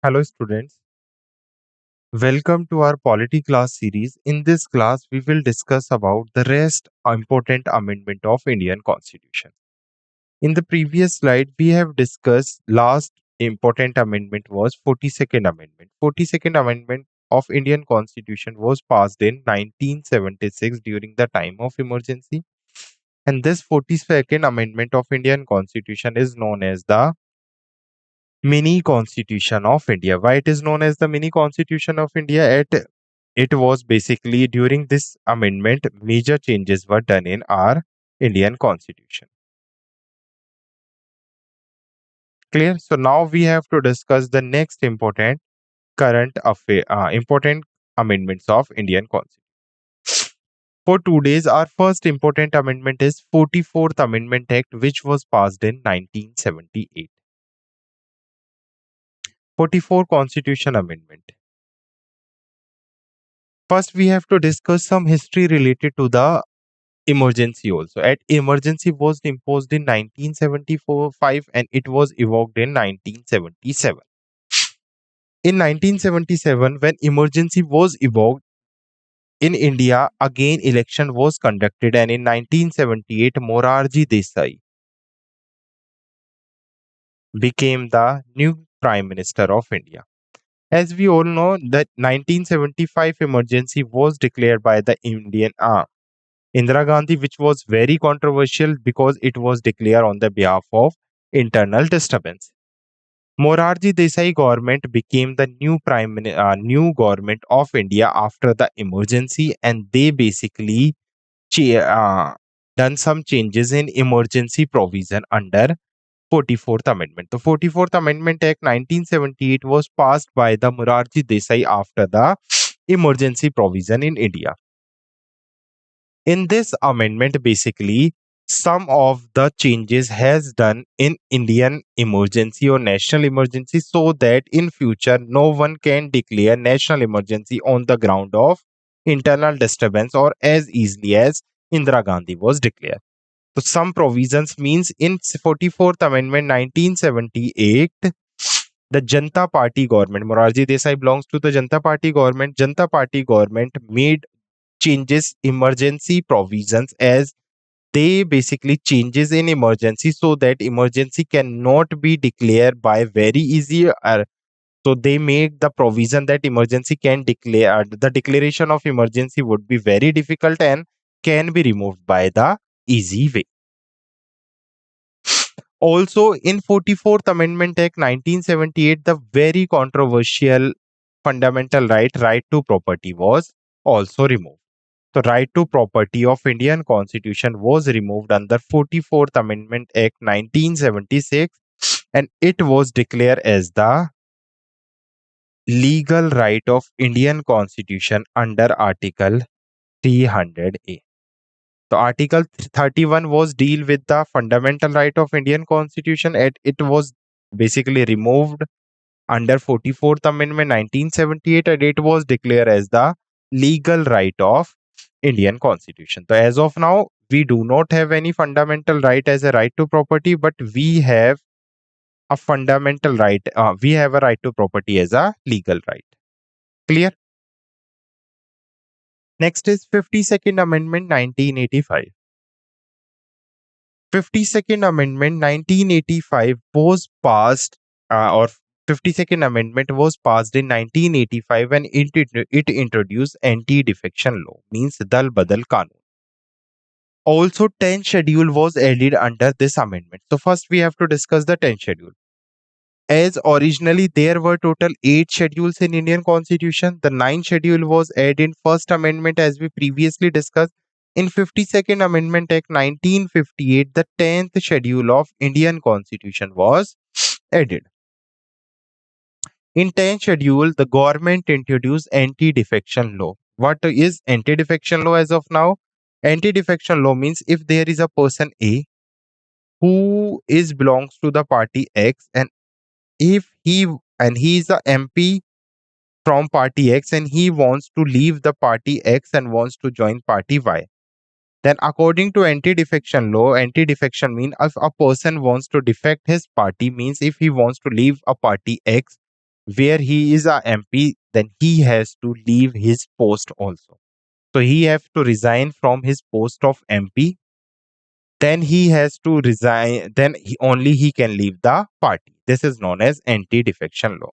Hello students, welcome to our polity class series. In this class, we will discuss about the rest important amendment of Indian Constitution. In the previous slide, we have discussed last important amendment was 42nd Amendment. 42nd Amendment of Indian Constitution was passed in 1976 during the time of emergency. And this 42nd Amendment of Indian Constitution is known as the mini constitution of India. Why it is known as the mini constitution of India? It was basically during this amendment, major changes were done in our Indian constitution. Clear? So now we have to discuss the next important amendments of Indian constitution. For today's, our first important amendment is 44th Amendment Act, which was passed in 1978. 44 Constitution Amendment. First, we have to discuss some history related to the emergency also. At emergency was imposed in 1974-5 and it was evoked in 1977. In 1977, when emergency was evoked in India, again election was conducted, and in 1978, Morarji Desai became the new Prime Minister of India. As we all know, that 1975 emergency was declared by the Indian Indira Gandhi, which was very controversial because it was declared on the behalf of internal disturbance. Morarji Desai government became the new government of India after the emergency, and they basically done some changes in emergency provision under 44th Amendment. The 44th Amendment Act 1978 was passed by the Morarji Desai after the emergency provision in India. In this amendment, basically some of the changes has done in Indian emergency or national emergency, so that in future no one can declare national emergency on the ground of internal disturbance or as easily as Indira Gandhi was declared. So some provisions means in 44th Amendment 1978, the Janata Party government, Morarji Desai belongs to the Janata Party government. Janata Party government made changes emergency provisions, as they basically changes in emergency so that emergency cannot be declared by very easy, so they make the provision that emergency can declare, the declaration of emergency would be very difficult and can be removed by the easy way. Also in 44th Amendment Act 1978, the very controversial fundamental right to property was also removed. The right to property of Indian Constitution was removed under 44th Amendment Act 1976, and it was declared as the legal right of Indian Constitution under Article 300A. So Article 31 was deal with the fundamental right of Indian Constitution, and it was basically removed under 44th Amendment 1978, and it was declared as the legal right of Indian Constitution. So as of now, we do not have any fundamental right as a right to property, but we have a fundamental right. We have a right to property as a legal right. Clear? Next is 52nd Amendment 1985. 52nd Amendment 1985 was passed, or 52nd Amendment was passed in 1985 when it introduced anti-defection law, means Dal Badal Kanun. Also, 10th schedule was added under this amendment. So first we have to discuss the 10th schedule. As originally there were total 8 schedules in Indian Constitution, the 9th schedule was added in first amendment as we previously discussed. In 52nd Amendment Act 1958, the 10th schedule of Indian Constitution was added. In 10th schedule, the government introduced anti-defection law. What is anti-defection law as of now? Anti-defection law means if there is a person A who is belongs to the party X, and if he is a MP from party X and he wants to leave the party X and wants to join party Y, then according to anti-defection law, anti-defection means if a person wants to defect his party, means if he wants to leave a party X where he is a MP, then he has to leave his post also. So he have to resign from his post of MP. Then he has to resign. Then only he can leave the party. This is known as anti-defection law.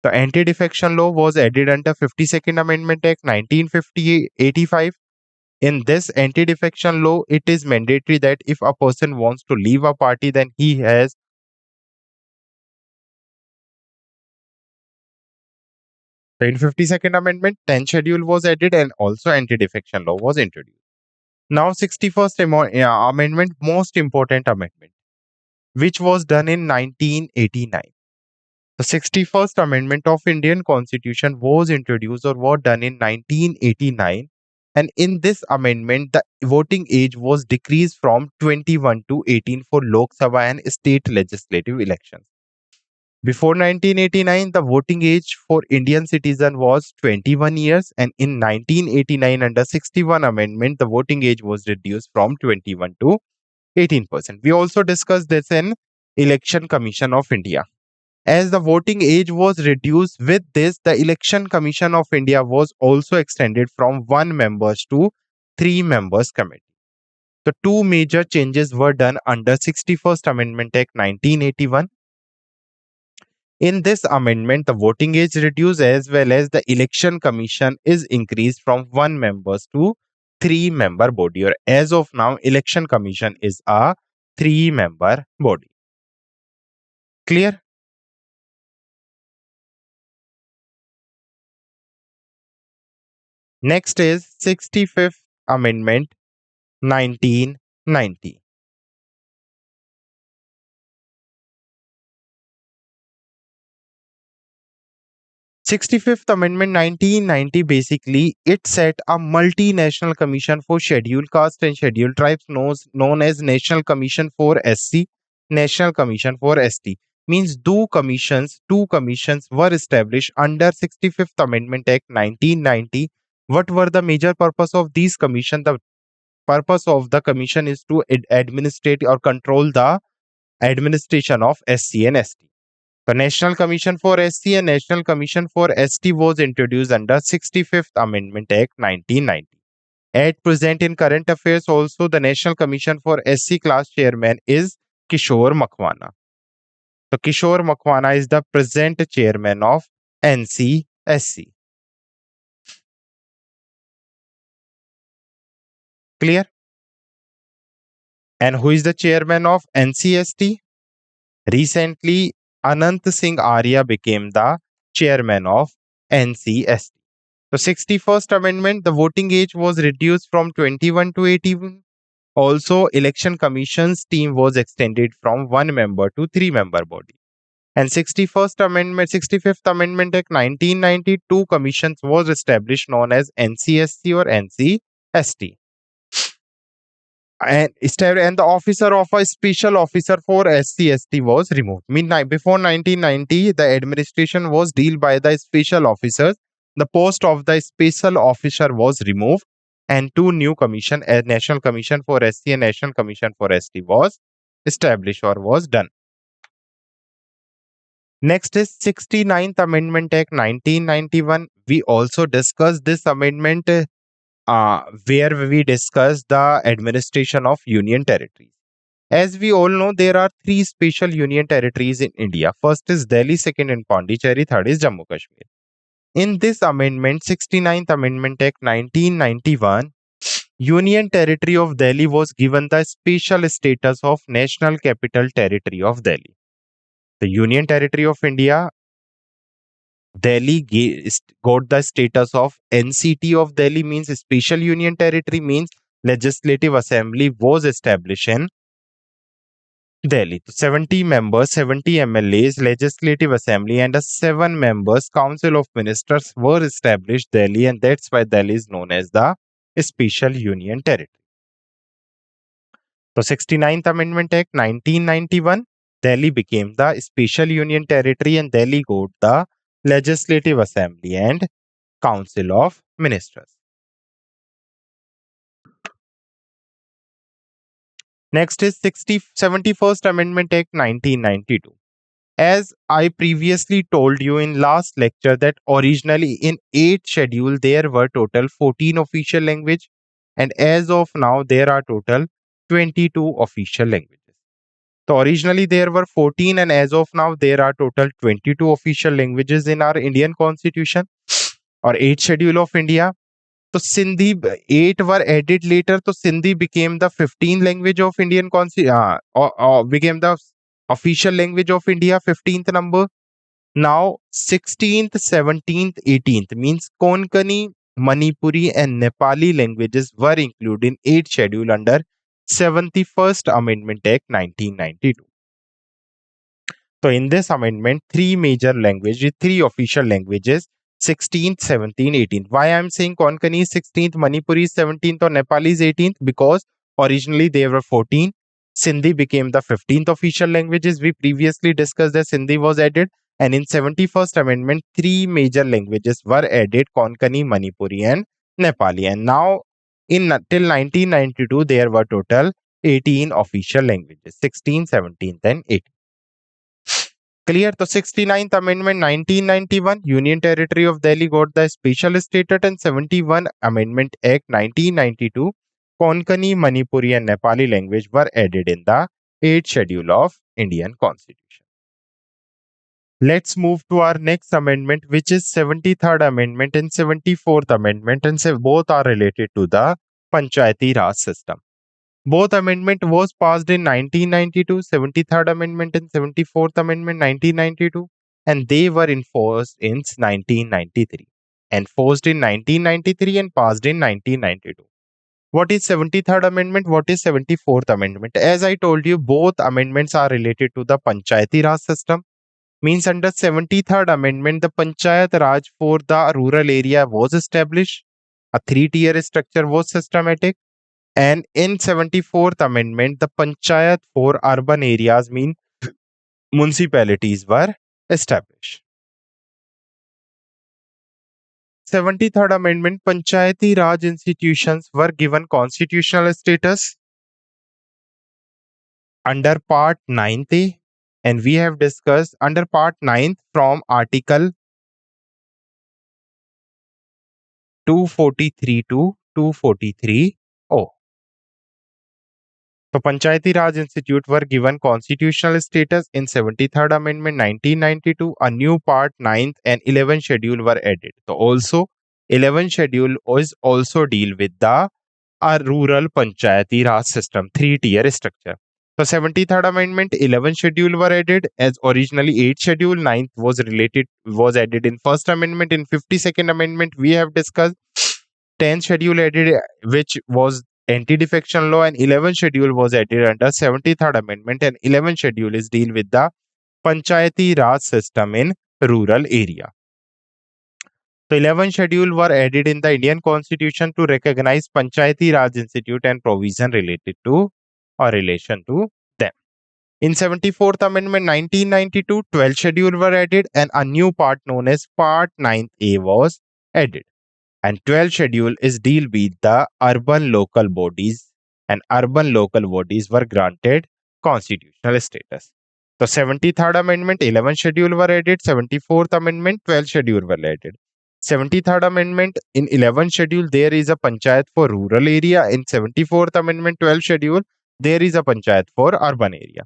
The anti-defection law was added under 52nd Amendment Act 1985. In this anti-defection law, it is mandatory that if a person wants to leave a party, then he has. So in 52nd Amendment, 10th schedule was added and also anti-defection law was introduced. Now 61st Amendment, most important amendment, which was done in 1989. The 61st Amendment of Indian Constitution was introduced or was done in 1989, and in this amendment the voting age was decreased from 21 to 18 for Lok Sabha and state legislative elections. Before 1989, the voting age for Indian citizen was 21 years, and in 1989, under 61 Amendment, the voting age was reduced from 21 to 18%. We also discussed this in Election Commission of India. As the voting age was reduced, with this, the Election Commission of India was also extended from 1 members to 3 members committee. The two major changes were done under 61st Amendment Act 1981. In this amendment, the voting age reduced as well as the election commission is increased from 1 members to 3 member body. Or as of now, election commission is a 3 member body. Clear? Next is 65th Amendment 1990. 65th Amendment 1990, basically it set a multinational commission for scheduled caste and scheduled tribes known as National Commission for SC, National Commission for ST. Means two commissions were established under 65th Amendment Act 1990. What were the major purpose of these commission? The purpose of the commission is to administrate or control the administration of SC and ST. The National Commission for SC and National Commission for ST was introduced under 65th Amendment Act 1990. At present in current affairs also, the National Commission for SC class chairman is Kishore Makwana. So Kishore Makwana is the present chairman of NCSC. Clear? And who is the chairman of NCST? Recently, Anant Singh Arya became the chairman of NCST. The 61st Amendment, the voting age was reduced from 21 to 18. Also, Election Commission's team was extended from 1 member to 3 member body. And 65th Amendment Act 1992 commissions was established known as NCSC or NCST. And the officer of a special officer for SCST was removed. Before 1990, the administration was dealt by the special officers. The post of the special officer was removed, and two new commission, a National Commission for SC and National Commission for ST, was established or was done. Next is 69th Amendment Act 1991. We also discussed this amendment where we discuss the administration of union territories. As we all know, there are 3 special union territories in India. First is Delhi, second in Pondicherry, third is Jammu Kashmir. In this amendment, 69th Amendment Act 1991, Union Territory of Delhi was given the special status of National Capital Territory of Delhi. The Union Territory of India, Delhi got the status of NCT of Delhi, means Special Union Territory, means Legislative Assembly was established in Delhi. 70 members, 70 MLAs, Legislative Assembly, and a 7 members Council of Ministers were established Delhi, and that's why Delhi is known as the Special Union Territory. So 69th Amendment Act 1991, Delhi became the Special Union Territory and Delhi got the Legislative Assembly and Council of Ministers. Next is 71st Amendment Act 1992. As I previously told you in last lecture that originally in 8 schedule there were total 14 official language, and as of now there are total 22 official languages. So originally there were 14 and as of now there are total 22 official languages in our Indian constitution or 8 schedule of India. So Sindhi 8 were added later. So Sindhi became the 15th language of Indian or became the official language of India, 15th number. Now 16th, 17th, 18th means Konkani, Manipuri and Nepali languages were included in 8 schedule under 71st Amendment Act 1992. So in this amendment, three major languages, three official languages, 16th, 17th, 18th. Why I'm saying Konkani is 16th, Manipuri is 17th or Nepali is 18th? Because originally they were 14. Sindhi became the 15th official languages. We previously discussed that Sindhi was added. And in 71st Amendment, three major languages were added, Konkani, Manipuri and Nepali. And now till 1992, there were total 18 official languages, 16th, 17th and 18th. Clear? So 69th Amendment 1991, Union Territory of Delhi got the special status, and 71 Amendment Act 1992, Konkani, Manipuri and Nepali language were added in the 8th schedule of Indian Constitution. Let's move to our next amendment, which is 73rd Amendment and 74th Amendment, and both are related to the Panchayati Raj system. Both amendment was passed in 1992, 73rd Amendment and 74th Amendment 1992, and they were enforced in 1993. Enforced in 1993 and passed in 1992. What is 73rd Amendment? What is 74th Amendment? As I told you, both amendments are related to the Panchayati Raj system. Means under 73rd Amendment, the Panchayat Raj for the rural area was established. A three-tier structure was systematic. And in 74th Amendment, the Panchayat for urban areas mean municipalities were established. 73rd Amendment, Panchayati Raj institutions were given constitutional status under Part 9th, and we have discussed under Part 9th from Article 243 to 243(o). So Panchayati Raj Institute were given constitutional status in 73rd Amendment 1992. A new Part 9th and 11th schedule were added. So also 11th schedule is also deal with the rural Panchayati Raj system, three-tier structure. So 73rd Amendment 11th schedule were added, as originally 8th schedule. 9th was added in First Amendment. In 52nd Amendment we have discussed 10th schedule added, which was anti-defection law, and 11th schedule was added under 73rd Amendment, and 11th schedule is deal with the Panchayati Raj system in rural area. So 11th schedule were added in the Indian Constitution to recognize Panchayati Raj Institute and provision related to or relation to them. In 74th Amendment 1992, 12th schedule were added and a new part known as Part 9th was added. And 12th schedule is deal with the urban local bodies, and urban local bodies were granted constitutional status. So 73rd Amendment 11th schedule were added, 74th Amendment 12th schedule were added. 73rd Amendment in 11th schedule there is a panchayat for rural area. In 74th Amendment 12th schedule there is a panchayat for urban area.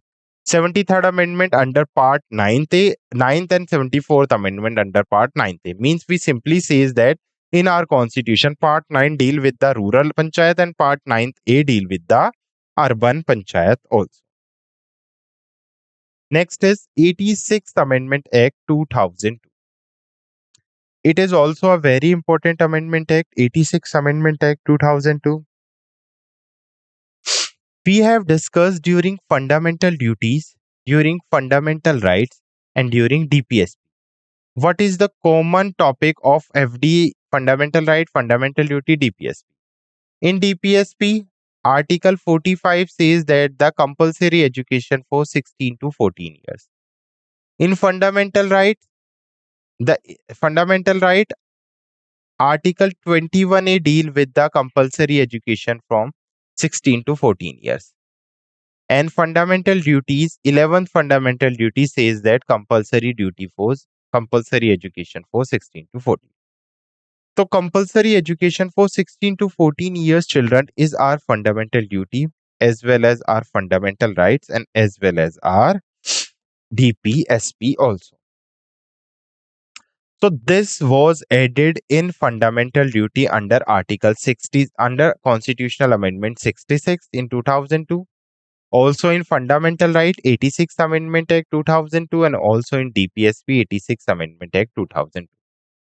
73rd Amendment under Part 9th and 74th Amendment under Part 9th means we simply says that in our constitution, Part 9 deal with the rural panchayat and Part 9A deal with the urban panchayat also. Next is 86th Amendment Act 2002. It is also a very important Amendment Act, 86th Amendment Act 2002. We have discussed during fundamental duties, during fundamental rights, and during DPSP. What is the common topic of FD, fundamental right, fundamental duty, DPSP? In DPSP, Article 45 says that the compulsory education for 16 to 14 years. In fundamental right, Article 21A deal with the compulsory education from 16 to 14 years. And fundamental duties, 11th fundamental duty says that compulsory education for 16 to 14. So compulsory education for 16 to 14 years children is our fundamental duty, as well as our fundamental rights, and as well as our DPSP also. So this was added in fundamental duty under Article 60 under Constitutional Amendment 66 in 2002. Also in Fundamental Right 86th Amendment Act 2002, and also in DPSP 86th Amendment Act 2002.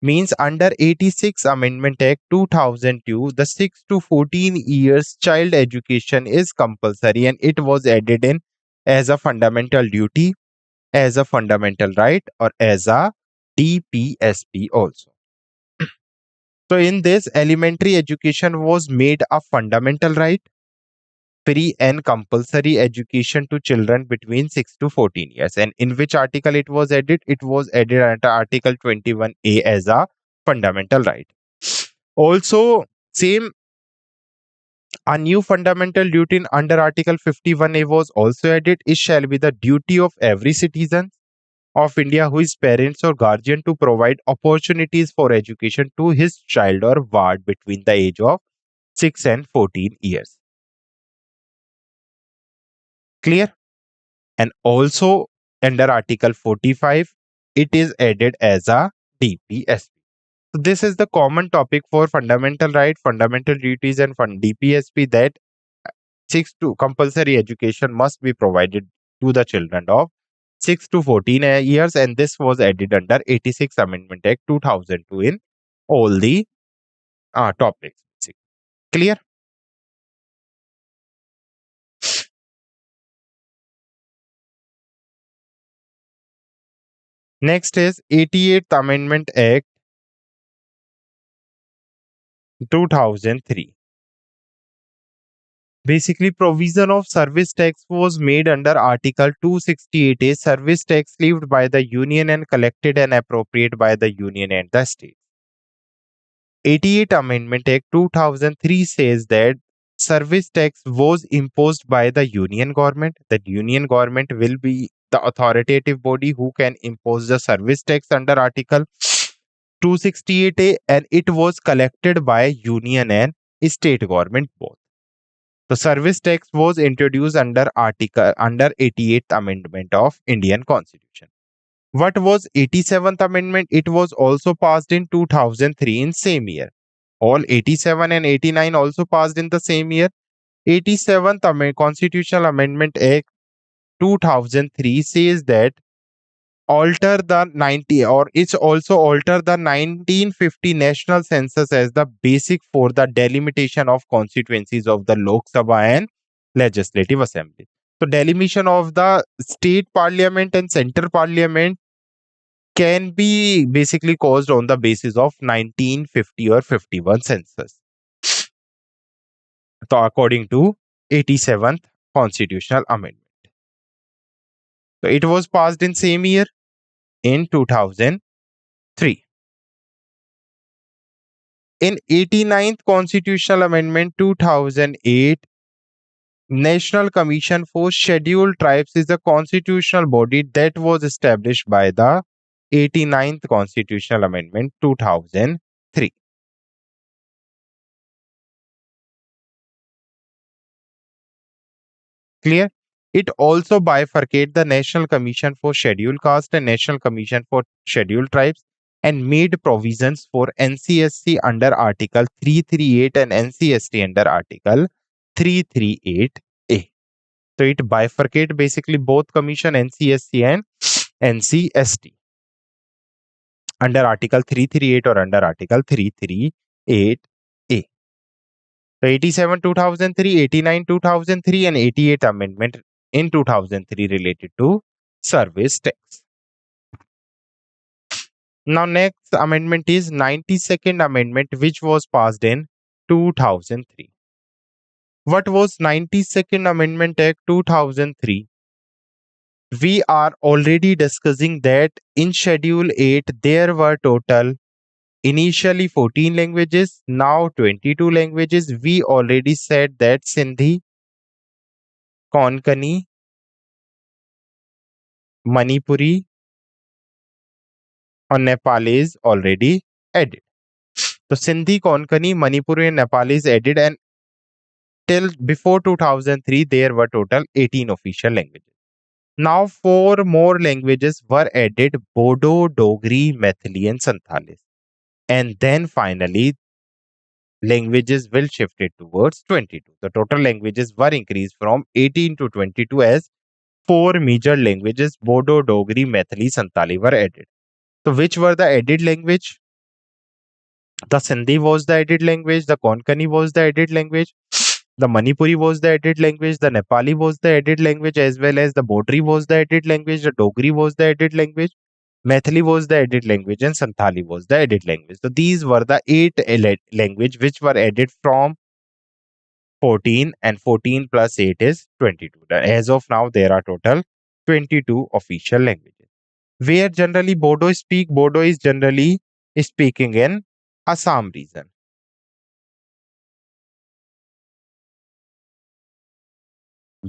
Means under 86th Amendment Act 2002, the 6 to 14 years child education is compulsory, and it was added in as a fundamental duty, as a fundamental right, or as a DPSP also. So in this, elementary education was made a fundamental right, free and compulsory education to children between 6 to 14 years. And in which article it was added? It was added under Article 21A as a fundamental right. Also, same, a new fundamental duty under Article 51A was also added. It shall be the duty of every citizen of India who is parents or guardian to provide opportunities for education to his child or ward between the age of 6 and 14 years. Clear? And also under Article 45, it is added as a DPSP. So this is the common topic for fundamental right, fundamental duties, and DPSP, that 6 to compulsory education must be provided to the children of 6 to 14 years, and this was added under 86th Amendment Act 2002 in all the topics. Clear? Next is 88th Amendment Act 2003. Basically, provision of service tax was made under Article 268A, service tax levied by the Union and collected and appropriated by the Union and the state. 88th Amendment Act 2003 says that service tax was imposed by the Union government. That Union government will be the authoritative body who can impose the service tax under Article 268A, and it was collected by Union and state government both. The service tax was introduced under 88th Amendment of Indian Constitution. What was 87th Amendment? It was also passed in 2003 in same year. All 87 and 89 also passed in the same year. 87th Constitutional Amendment Act 2003 says that it's also alter the 1950 national census as the basic for the delimitation of constituencies of the Lok Sabha and Legislative Assembly. So delimitation of the state parliament and center parliament can be basically caused on the basis of 1950 or 51 census. So according to 87th Constitutional Amendment. So it was passed in same year in 2003. In 89th Constitutional Amendment 2008, National Commission for Scheduled Tribes is a constitutional body that was established by the 89th Constitutional Amendment 2003. Clear? It also bifurcated the National Commission for Scheduled Caste and National Commission for Scheduled Tribes, and made provisions for NCSC under Article 338 and NCST under Article 338A. So it bifurcates basically both commission, NCSC and NCST, under Article 338 or under Article 338A. So 87 2003, 89 2003, and 88 Amendment in 2003 related to service tax. Now next amendment is 92nd Amendment, which was passed in 2003. What was 92nd Amendment Act 2003? We are already discussing that in Schedule 8 there were total initially 14 languages, now 22 languages. We already said that Sindhi, Konkani, Manipuri, और Nepali is already added. So Sindhi, Konkani, Manipuri, and Nepali is added, and till before 2003 there were total 18 official languages. Now four more languages were added: Bodo, Dogri, Maithili, and Santhali. And then finally languages will shift it towards 22. The total languages were increased from 18 to 22 as four major languages: Bodo, Dogri, Maithili, Santhali were added. So which were the added language? The Sindhi was the added language, the Konkani was the added language, the Manipuri was the added language, the Nepali was the added language, as well as the Bodri was the added language, the Dogri was the added language, Maithili was the added language, and Santhali was the added language. So these were the eight language which were added from 14, and 14 plus 8 is 22. As of now, there are total 22 official languages. Where generally Bodo is generally speaking in Assam region.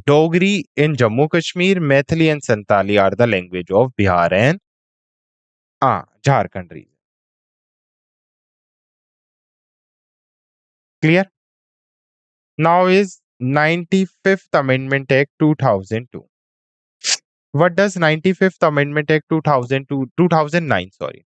Dogri in Jammu Kashmir, Maithili and Santali are the language of Bihar and Jharkhand region. Clear? Now is 95th Amendment Act 2002. What does 95th Amendment Act 2009, sorry,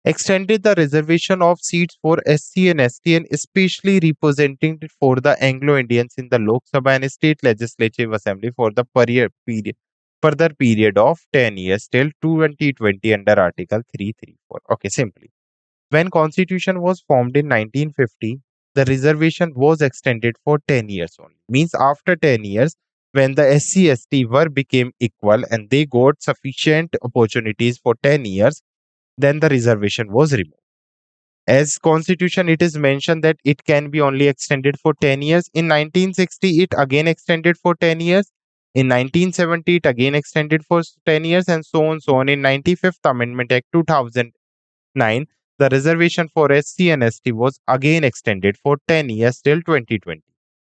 extended the reservation of seats for SC and ST and especially represented for the Anglo-Indians in the Lok Sabha and State Legislative Assembly for the further period of 10 years till 2020 under Article 334. Okay, simply. When Constitution was formed in 1950, the reservation was extended for 10 years only. Means after 10 years, when the SC/ST were became equal and they got sufficient opportunities for 10 years, then the reservation was removed. As Constitution, it is mentioned that it can be only extended for 10 years. In 1960, it again extended for 10 years. In 1970, it again extended for 10 years, and so on, so on. In 95th Amendment Act 2009, the reservation for SC and ST was again extended for 10 years till 2020.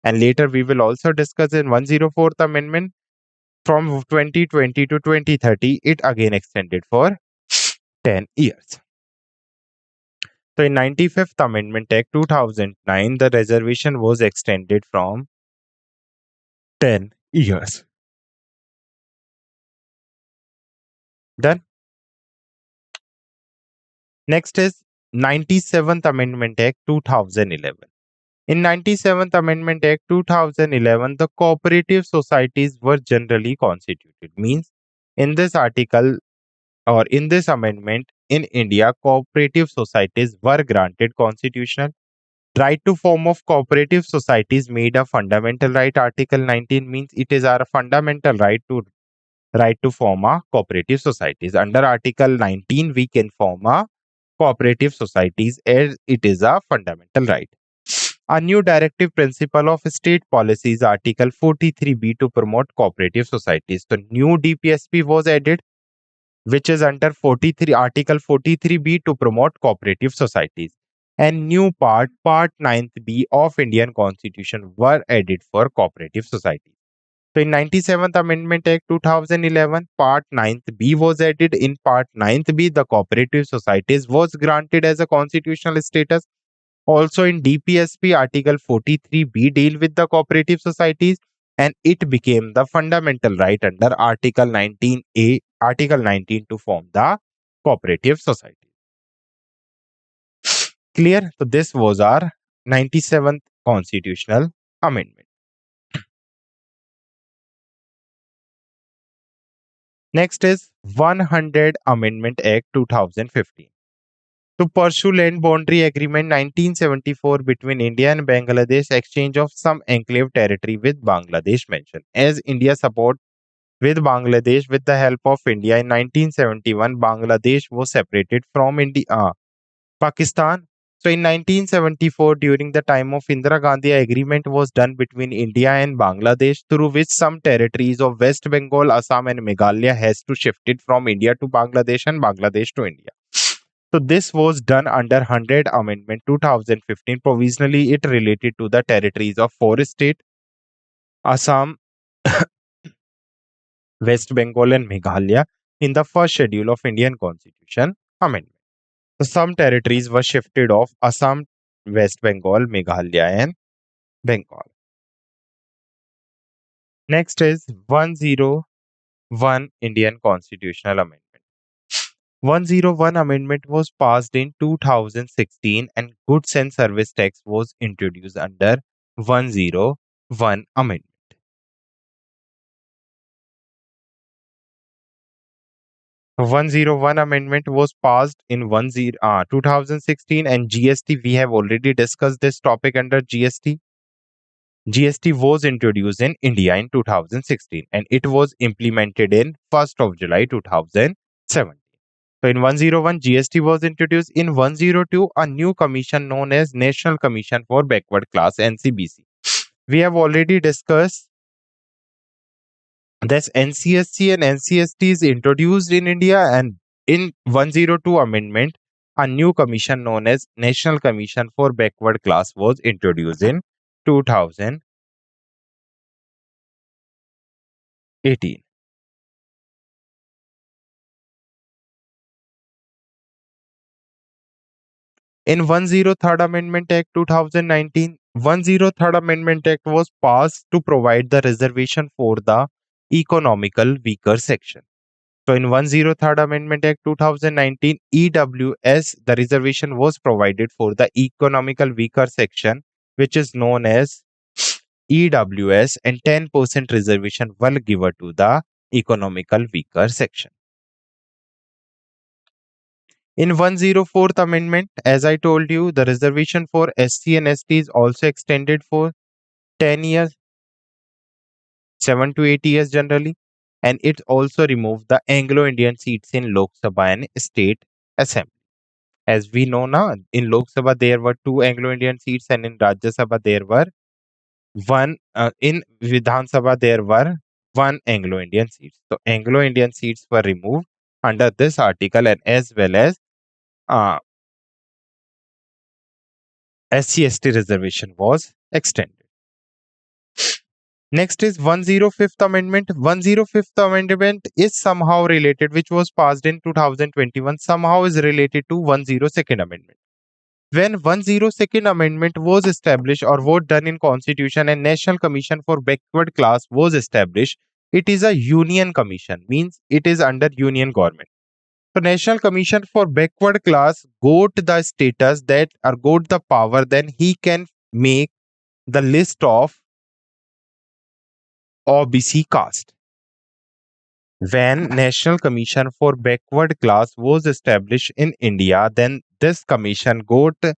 And later we will also discuss in 104th Amendment from 2020 to 2030, it again extended for 10 years. So in 95th Amendment Act 2009, the reservation was extended from 10 years. Done. Next is 97th Amendment Act 2011. In 97th Amendment Act 2011, the cooperative societies were generally constituted. Means in this article or in this amendment in India, cooperative societies were granted constitutional right to form of cooperative societies made a fundamental right. Article 19 means it is our fundamental right to form a cooperative societies. Under Article 19, we can form a cooperative societies as it is a fundamental right. A new directive principle of state policies, Article 43B, to promote cooperative societies. The new DPSP was added, which is under 43 Article 43B to promote cooperative societies. And new part 9th B of Indian Constitution were added for cooperative societies. So in 97th Amendment Act 2011, Part 9th B was added. In Part 9th B, the cooperative societies was granted as a constitutional status. Also in DPSP, Article 43B deal with the cooperative societies, and it became the fundamental right under Article 19A, Article 19 to form the cooperative society. Clear? So this was our 97th constitutional amendment. Next is 100 Amendment Act 2015. To pursue land boundary agreement 1974 between India and Bangladesh, exchange of some enclave territory with Bangladesh mentioned. As India support with Bangladesh with the help of India in 1971, Bangladesh was separated from Pakistan. So in 1974, during the time of Indira Gandhi, agreement was done between India and Bangladesh through which some territories of West Bengal, Assam and Meghalaya has to shifted from India to Bangladesh and Bangladesh to India. So this was done under 100 Amendment 2015. Provisionally, it related to the territories of four states: Assam, West Bengal and Meghalaya in the first schedule of Indian Constitution Amendment. So some territories were shifted off Assam, West Bengal, Meghalaya, and Bengal. Next is 101 Indian Constitutional Amendment. 101 Amendment was passed in 2016 and Goods and Service Tax was introduced under 101 Amendment. 101 Amendment was passed in 2016 and GST, we have already discussed this topic under GST. GST was introduced in India in 2016 and it was implemented in 1st of July 2017. So in 101, GST was introduced. In 102, a new commission known as National Commission for Backward Class NCBC. We have already discussed this NCSC and NCST is introduced in India, and in 102 amendment, a new commission known as National Commission for Backward Class was introduced in 2018. In 103rd Amendment Act 2019, 103rd Amendment Act was passed to provide the reservation for the economical weaker section. So in 103rd Amendment Act 2019, EWS, the reservation was provided for the economical weaker section, which is known as EWS, and 10% reservation were given to the economical weaker section. In 104th Amendment, as I told you, the reservation for SC and ST is also extended for 10 years, 7 to 8 years generally, and it also removed the Anglo-Indian seats in Lok Sabha and State Assembly. As we know now, in Lok Sabha there were 2 Anglo-Indian seats and in Rajya Sabha there were in Vidhan Sabha there were 1 Anglo-Indian seats. So Anglo-Indian seats were removed under this article, and as well as SC/ST reservation was extended. Next is 105th Amendment. 105th Amendment is somehow related, which was passed in 2021, somehow is related to 102nd Amendment. When 102nd Amendment was established or was done in Constitution and National Commission for Backward Class was established, it is a union commission, means it is under union government. So National Commission for Backward Class got the status that or got the power, then he can make the list of OBC caste. When National Commission for Backward Class was established in India, then this commission got the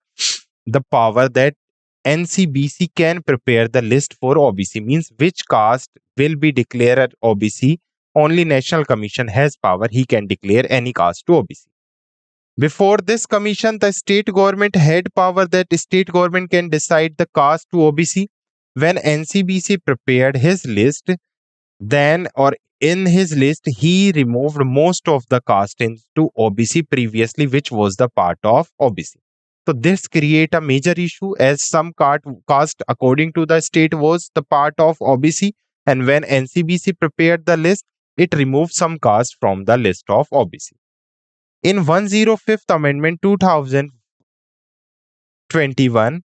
power that NCBC can prepare the list for OBC, means which caste will be declared OBC. Only National Commission has power, he can declare any caste to OBC. Before this commission, the state government had power that state government can decide the caste to OBC. When NCBC prepared his list, then or in his list, he removed most of the caste into OBC previously, which was the part of OBC. So this create a major issue as some caste according to the state was the part of OBC, and when NCBC prepared the list, it removed some caste from the list of OBC. In 105th Amendment 2021,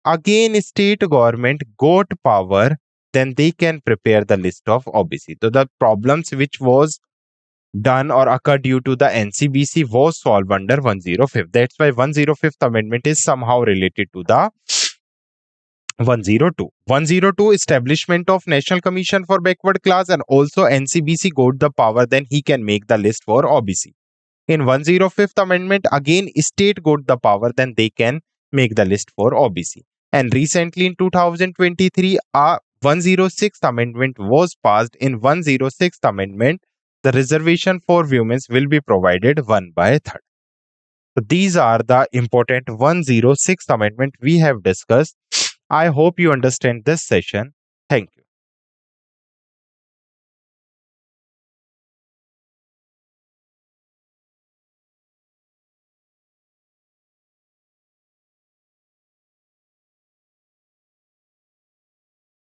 again state government got power, then they can prepare the list of OBC. So the problems which was done or occurred due to the NCBC was solved under 105th. That's why 105th Amendment is somehow related to the 102. 102 establishment of National Commission for Backward Class, and also NCBC got the power, then he can make the list for OBC. In 105th Amendment, again state got the power, then they can make the list for OBC. And recently in 2023, a 106th Amendment was passed. In 106th Amendment, the reservation for women will be provided 1/3. So these are the important 106th Amendment we have discussed. I hope you understand this session.